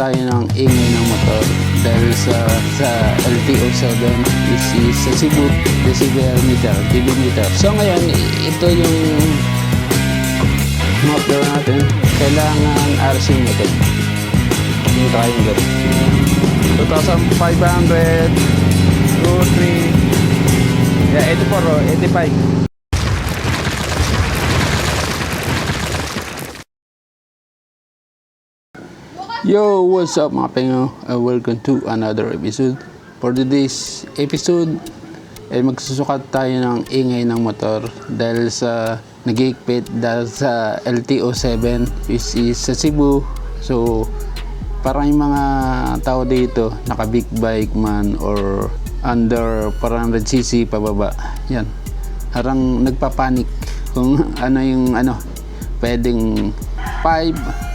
tayo ng ingay ng motor dahil sa LTO7 which is sa Cebu decibel meter, dB meter. So ngayon, ito yung muffler natin. Kailangan RC method. Yung triangle. 2,500, 2, 3, yeah, 84 o 85. Yo, what's up mga pengo? Welcome to another episode. For today's episode, ay magsusukat tayo ng ingay ng motor dahil sa nag-iikpit dahil sa LTO7 which is sa Cebu. So, parang yung mga tao dito, naka big bike man or under 400cc pababa. Yan. Harang nagpapanik kung ano yung pwedeng 5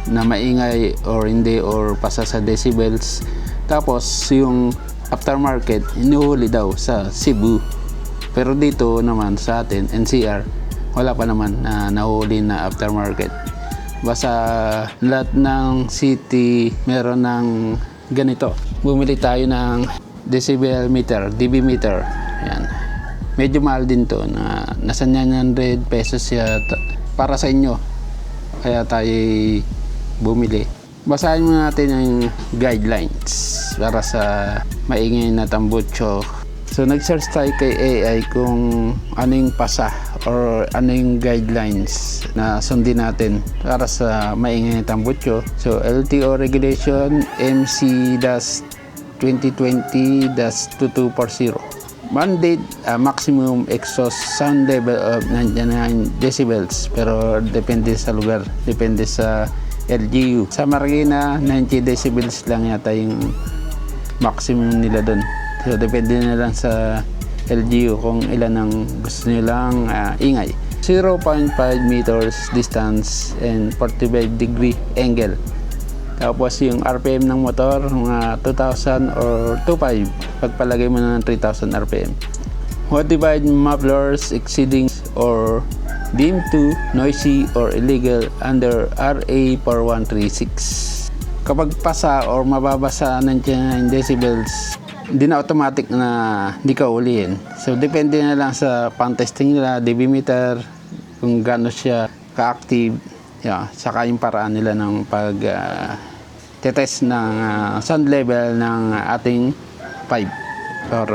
na maingay or hindi or pasa sa decibels. Tapos yung aftermarket inuhuli daw sa Cebu, pero dito naman sa atin NCR wala pa naman na nahuli na aftermarket. Basta lahat ng city meron ng ganito. Bumili tayo ng decibel meter, dB meter. Yan, medyo mahal din to, na nasa 900 pesos yata para sa inyo, kaya tayo bumili. Basahin muna natin yung guidelines para sa maingay na tambutso. So nag-search tayo kay AI kung ano yung pasa or ano yung guidelines na sundin natin para sa maingay na tambutso. So LTO regulation MC-2020-2240 mandate maximum exhaust sound level of 99 decibels, pero depende sa lugar, depende sa LGU. Sa Marikina, 90 decibels lang yata yung maximum nila doon. So, depende na lang sa LGU kung ilan ang gusto nilang ingay. 0.5 meters distance and 45 degree angle. Tapos yung RPM ng motor, mga 2,000 or 2,500. Pagpalagay mo na ng 3,000 RPM. Modified mufflers exceeding or deemed to noisy or illegal under RA 4136. Kapag pasa or mababasa ng 99 decibels, hindi na automatic na hindi ka ulihin. So depende na lang sa pang-testing nila, dB meter, kung gaano siya ka-active, saka yung paraan nila ng pag test ng sound level ng ating pipe or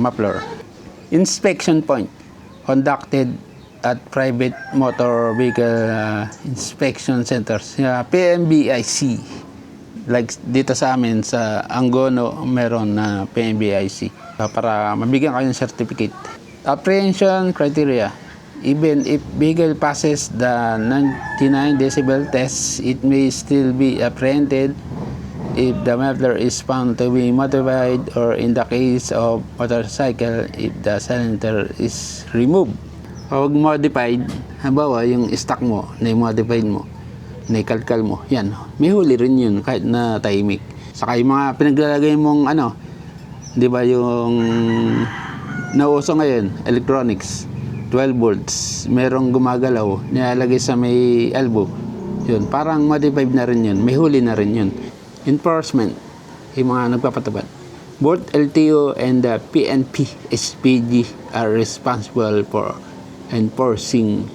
muffler. Inspection point conducted at private motor vehicle inspection centers, PMBIC. Like dito sa amin sa Angono meron na PMBIC para mabigyan kayo ng certificate. Apprehension criteria: even if vehicle passes the 99 decibel test, it may still be apprehended if the muffler is found to be modified, or in the case of motorcycle, if the cylinder is removed. Pag modified, halimbawa yung stock mo, na-modified mo, na-kalkal mo, yan, may huli rin yun kahit na tahimik. Saka yung mga pinaglalagay mong di ba yung nauso ngayon, electronics, 12 volts, merong gumagalaw, nilalagay sa may elbow, yun, parang modified na rin yun, may huli na rin yun. Enforcement, yung mga nagpapatupad. Both LTO and the PNP SPG are responsible for enforcing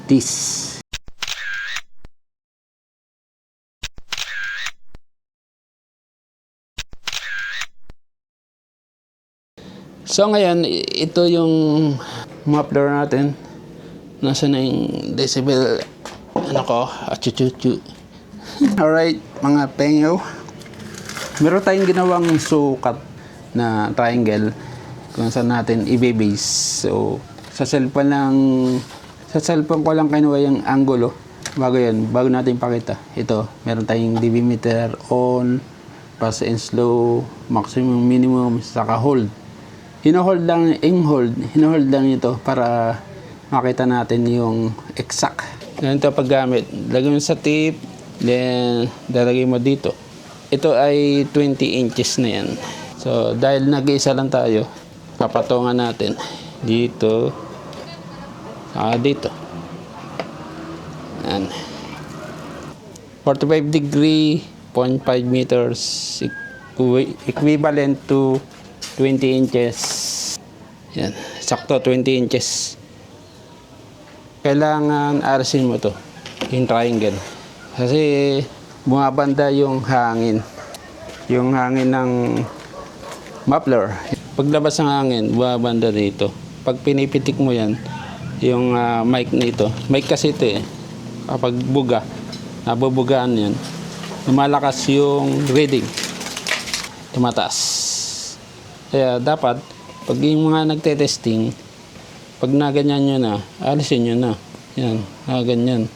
this. So ngayon, ito yung muffler natin. Nasa na yung decibel achuchuchu. Alright mga penyo, meron tayong ginawang sukat na triangle kung saan natin i-base. So sa cellphone ko lang kinuha yung angulo bago natin pakita. Ito, meron tayong dB meter, on, fast and slow, maximum, minimum, saka hold. Hinohold lang ito para makita natin yung exact. Ganito paggamit, lagay mo sa tip, then lalagay mo dito. Ito ay 20 inches na yan. So dahil nag-iisa lang tayo, papatungan natin dito, dito. And 45 degree 0.5 meters equivalent to 20 inches. Yan, sakto 20 inches. Kailangan alisin mo to, yung triangle. Kasi bumabanda yung hangin. Yung hangin ng muffler. Paglabas ng hangin, bumabanda dito. Pag pinipitik mo yan, yung mic nito. Mic kasi ito eh. Kapag buga, nabubugaan yan. Lumalakas yung reading. Tumataas. Kaya dapat, pag yung mga nagte-testing, pag naganyan nyo na, alisin nyo na. Yan, nakaganyan.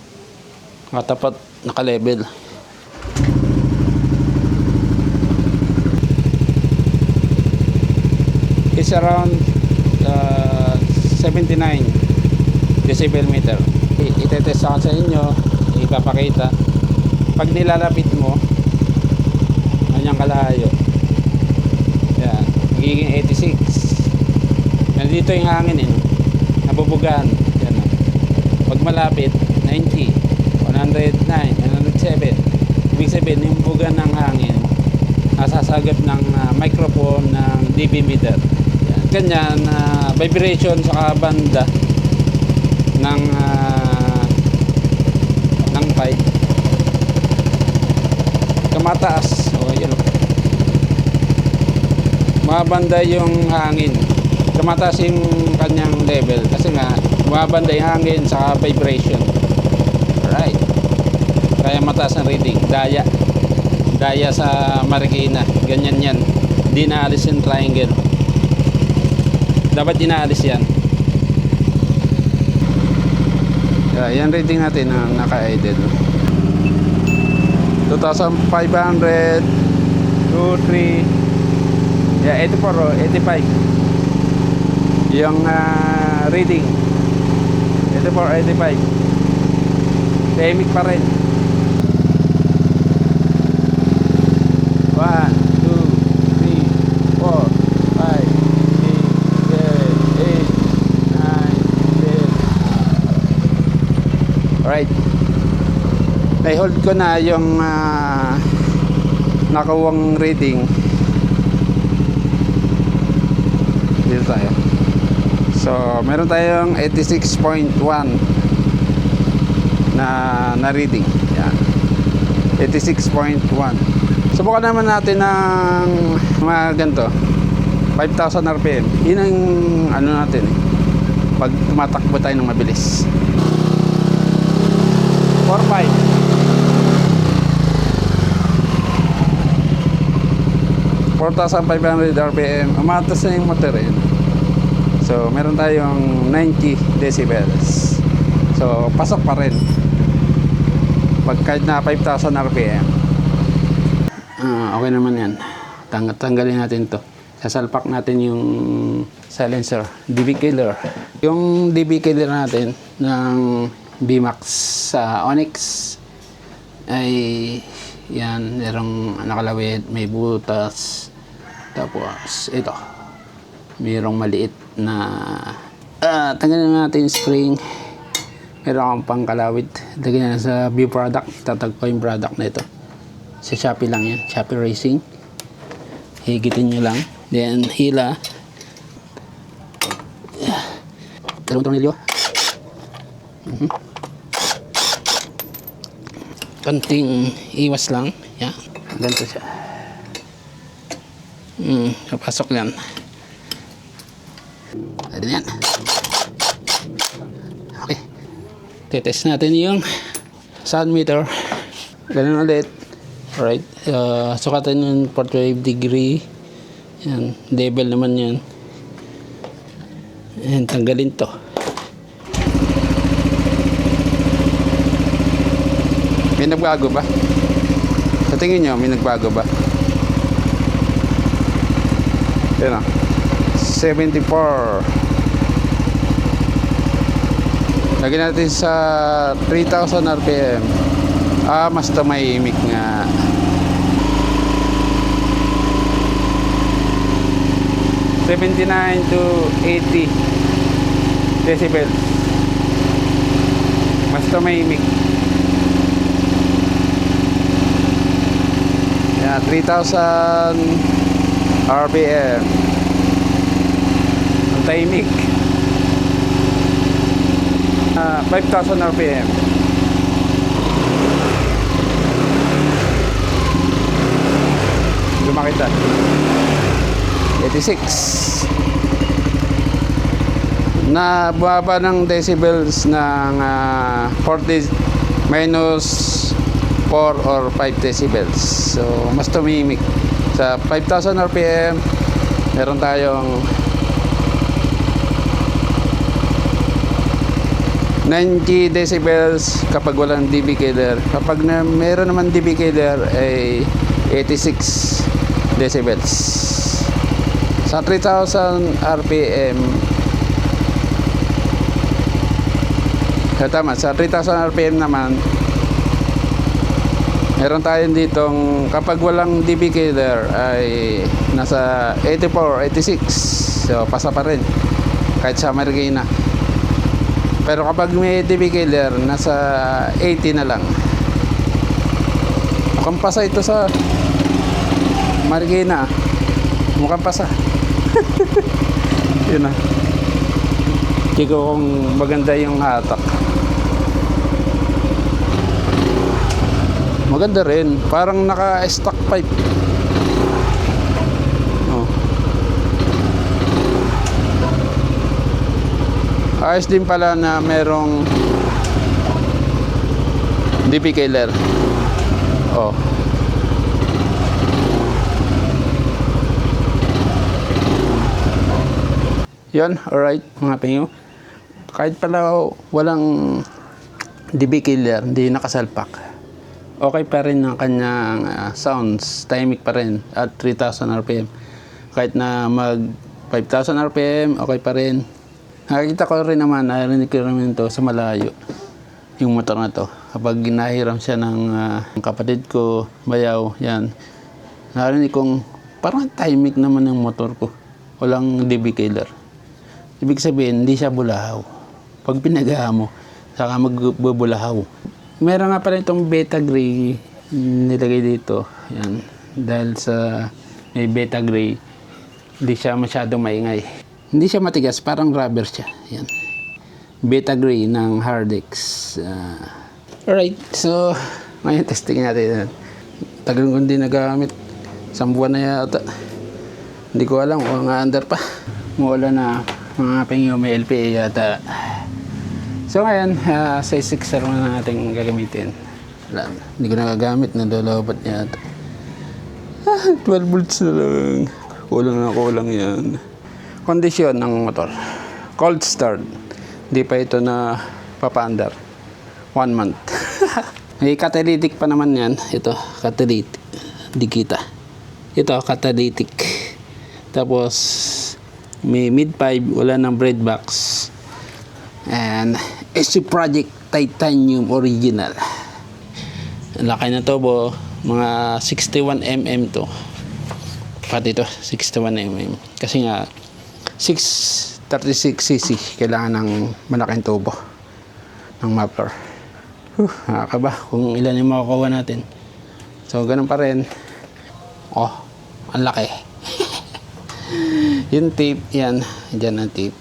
Nakatapat, naka-level. It's around 79 decibel meter. Itetest ako sa inyo, ipapakita. Pag nilalapit mo, kanyang kalayo. Yan, magiging 86. Nandito yung hangin eh. Nabubugaan. Yan. Pag malapit, 90, 109, 107. Ibig sabihin, yung bugan ng hangin, nasasagap ng microphone ng dB meter. Yan. Ganyan, vibration sa banda ng pipe. Kamataas. O, yun. Mabanda yung hangin. Tumataas yung kanyang level kasi nga bumabanda yung hangin sa vibration. Alright, kaya mataas ang reading. Daya sa Marikina, ganyan yan. Hindi naalis yung triangle, dapat inaalis yan. Yan reading natin na naka-idle 2,500 2,3 84 o 85 yung reading. 84, 85. Tahimik pa rin. 1, 2, 3, 4, 5, 6, 7, 8, 9, 10. Alright. I-hold ko na yung nakuwang reading. Dito tayo. So, meron tayong 86.1 na reading. Yan. 86.1. Subukan naman natin ng mga ganito. 5,000 RPM. Yun ang ano natin eh. Pag tumatakbo tayo ng mabilis. 4,500. 4,500 RPM. Umatas na yung motor eh. So, meron tayong 90 decibels. So, pasok pa rin. Pag kahit na 5,000 RPM. Okay naman yan. Tanggalin natin to. Sasalpak natin yung silencer. DB killer. Yung DB killer natin ng BMAX sa Onyx ay yan. Merong nakalawit. May butas. Tapos, ito. Mayroong maliit na tanggalin natin yung spring. Meron akong pangkalawit. Lagyan na sa view product. Tatag ko yung product na ito. Sa Shopee lang yan. Shopee Racing. Higitin nyo lang. Then hila. Dalawang tornilyo. Konting iwas lang. Yan. Ganito siya. Kapasok yan. Pwede na yan. Okay. Titest natin yung sound meter. Ganun ulit. Alright. Sukatan yung 45 degree. Yan. Level naman yan. Yan. Tanggalin to. May nagbago ba? Sa tingin nyo, may nagbago ba? Yan o. 74. Lagyan natin sa 3,000 RPM. Mas tumahimik nga. $79 to 80 decibels. Mas tumahimik. 3,000 RPM. Ang tahimik. 5,000 RPM. Lumakita. 86. Na baba ng decibels ng 40 minus 4 or 5 decibels. So, mas tumimik. Sa 5,000 RPM, meron tayong 90 decibels kapag walang dB killer. Kapag meron naman dB killer ay 86 decibels. Sa 3,000 RPM, tama, sa 3,000 RPM naman, meron tayong ditong kapag walang dB killer ay nasa 84, 86. So, pasa pa rin kahit sa Marikina. Pero kapag may dB killer, nasa 80 na lang. Mukhang pasa ito sa Marikina. Mukhang pasa. Yun na. Hindi ko kung maganda yung hatak. Maganda rin. Parang naka-stock pipe. Oh. Ayos din pala na merong DP killer. Oh. Yun, alright mga pinyo. Kahit pala walang DB killer, hindi nakasalpak, okay pa rin ang kanyang sounds, tahimik pa rin at 3,000 RPM. Kahit na mag 5,000 RPM, okay pa rin. Nakikita ko rin naman, narinig ko rin ito sa malayo, yung motor na to. Kapag ginahiram siya ng kapatid ko, bayaw, yan. Narinig kong parang tahimik naman ng motor ko. Walang DB killer. Ibig sabihin, hindi siya bulahaw. Pag pinagawa mo, saka magbubulahaw. Meron nga pala itong beta gray nilagay dito. Yan. Dahil sa may beta gray, hindi siya masyadong maingay. Hindi siya matigas, parang rubber siya. Yan. Beta gray ng Hardex. Alright, so ngayon testing natin. Tagal ko hindi nagamit. 1 buwan na yata. Hindi ko alam kung under pa. Mawala na mga pingyo, may LPA yata. So ngayon, size 6 na natin gagamitin. Wala, hindi ko nagagamit, nadalabat yata. 12 volts na lang. Kulang yan. Kondisyon ng motor. Cold start. Hindi pa ito na papaandar. 1 month. May catalytic pa naman yan. Ito, catalytic. Di kita. Ito, catalytic. Tapos, may mid-5, wala ng bread box. And SC Project Titanium Original. Ang laki na to, mga 61mm to. Pati ito, 61mm. Kasi nga, 636cc. Kailangan ng malaking tubo ng muffler. Nakakaba kung ilan yung makukuha natin. So, ganun pa rin. Oh, ang laki. Yung tape, yan. Diyan ang tape.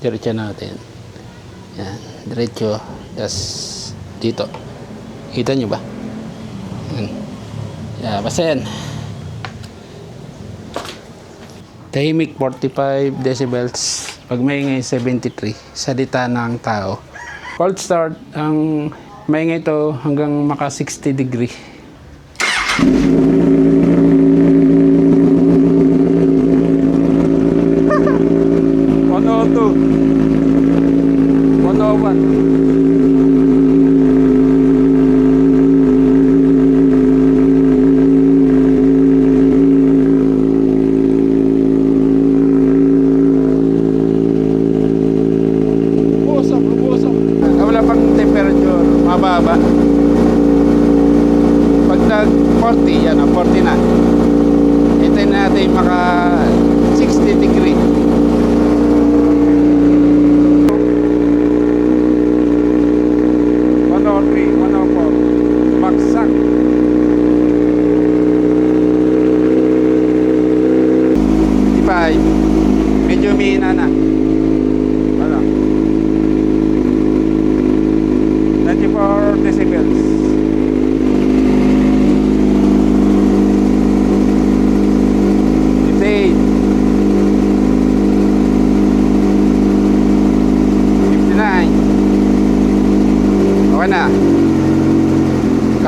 Diretso natin. Yan. Diretso. Tapos, dito. Kita nyo ba? Yan. Yeah, basta yan. Tahimik 45 decibels. Pag maingay 73. Salita ng tao. Cold start. Ang maingay ito hanggang maka 60 degree. 40, yan o, 40 na. Hintayin natin maka 60 degree. Bagsak.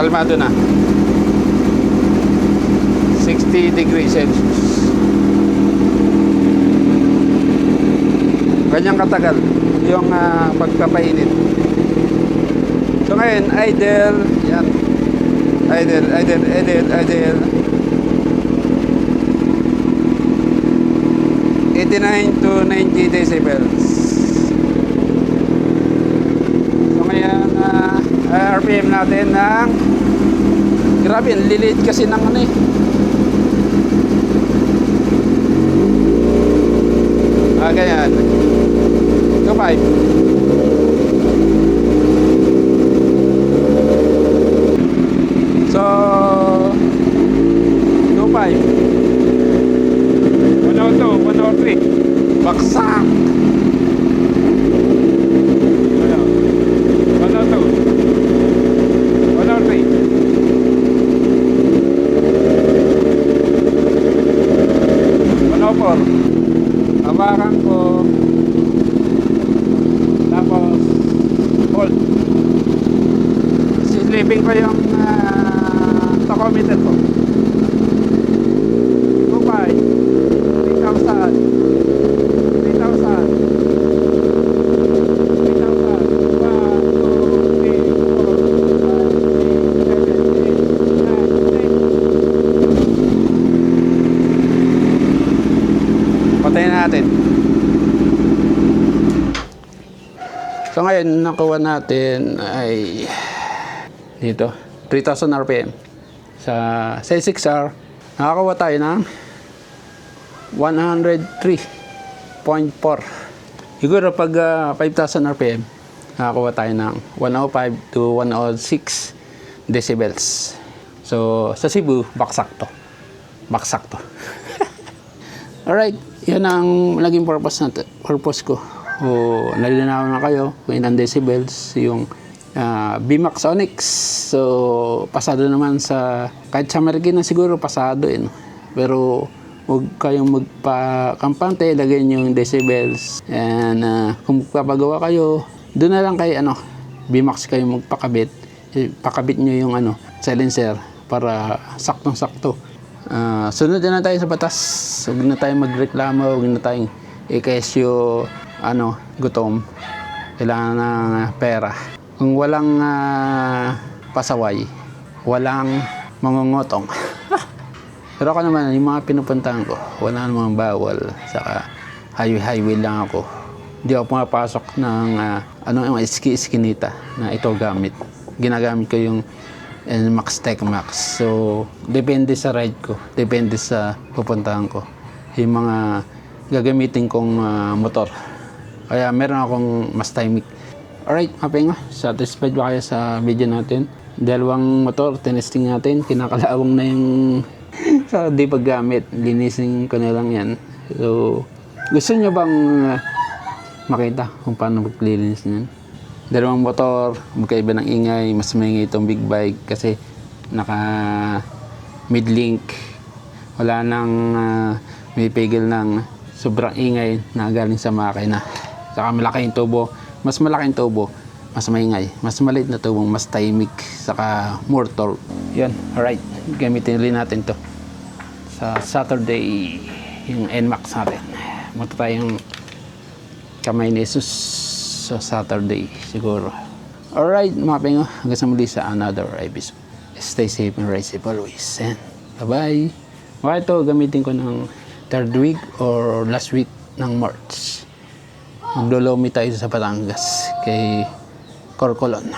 kalmado na. 60 degrees Celsius. Ganyang katagal yung pagpapainit. So ngayon, idle. Yan. Idle. 89 to 90 decibels. So ngayon, RPM natin ng grabe, liliit kasi ng ano eh. Ganyan. 2.5. So 2.5. 102, 103. Baksak. 104. Hawakan ko. Tapos hold. Silipin ko yung tachometer ko. 2.5. 3,000. 3,000. Patayin natin. So ngayon, nakuha natin ay dito, 3,000 RPM. Sa 6R, nakakuha tayo ng 103.4. Siguro pag 5,000 RPM, nakakuha tayo ng 105 to 106 decibels. So sa Cebu, baksak to. Alright, yun ang naging purpose ko. O nalilinaw na kayo kung ilang decibels yung VMAX Onyx. So pasado naman sa kahit sa Marikina siguro pasado no? Pero huwag kayong magpakampante, lagay nyo yung decibels. And kung magpapagawa kayo, doon na lang kay VMAX kayo magpakabit. Pakabit nyo yung silencer para saktong-sakto. Sunod na tayo sa batas. Huwag na tayong magreklamo, huwag na tayong ikesyo gutom. Kailangan ng pera. Kung walang pasaway, walang mangungutong. Pero ako naman, yung mga pinupuntahan ko, wala namang bawal. Saka highway lang ako. Hindi ako pumapasok ng yung iskinita na ito gamit. Ginagamit ko yung Max Tech Max. So, depende sa ride ko. Depende sa pupuntahan ko. Yung mga gagamitin kong motor. Kaya meron akong mas timing. Alright, mga satisfied ba kayo sa video natin? Dalawang motor, tinesting natin. Kinakalawang na yung sa di paggamit. Linisin ko na lang yan. So, gusto nyo bang makita kung paano maglilinis niyan? Dalawang motor, magkaiba ng ingay. Mas maingay itong big bike kasi naka mid-link. Wala nang may pigil ng sobrang ingay na galing sa makina. Saka malaki yung tubo. Mas malaking tubo, mas maingay. Mas maliit na tubo, mas timing. Saka more torque. Yan, alright. Gamitin rin natin to sa Saturday, yung NMAX natin. Punta tayong Kamay ni Jesus sa Saturday siguro. Alright, mga pengo. Hanggang sa muli sa another episode. Stay safe and ride safe always. And bye-bye. Okay, ito gamitin ko ng third week or last week ng March. Maglolomi tayo sa Batangas kay Corcolon.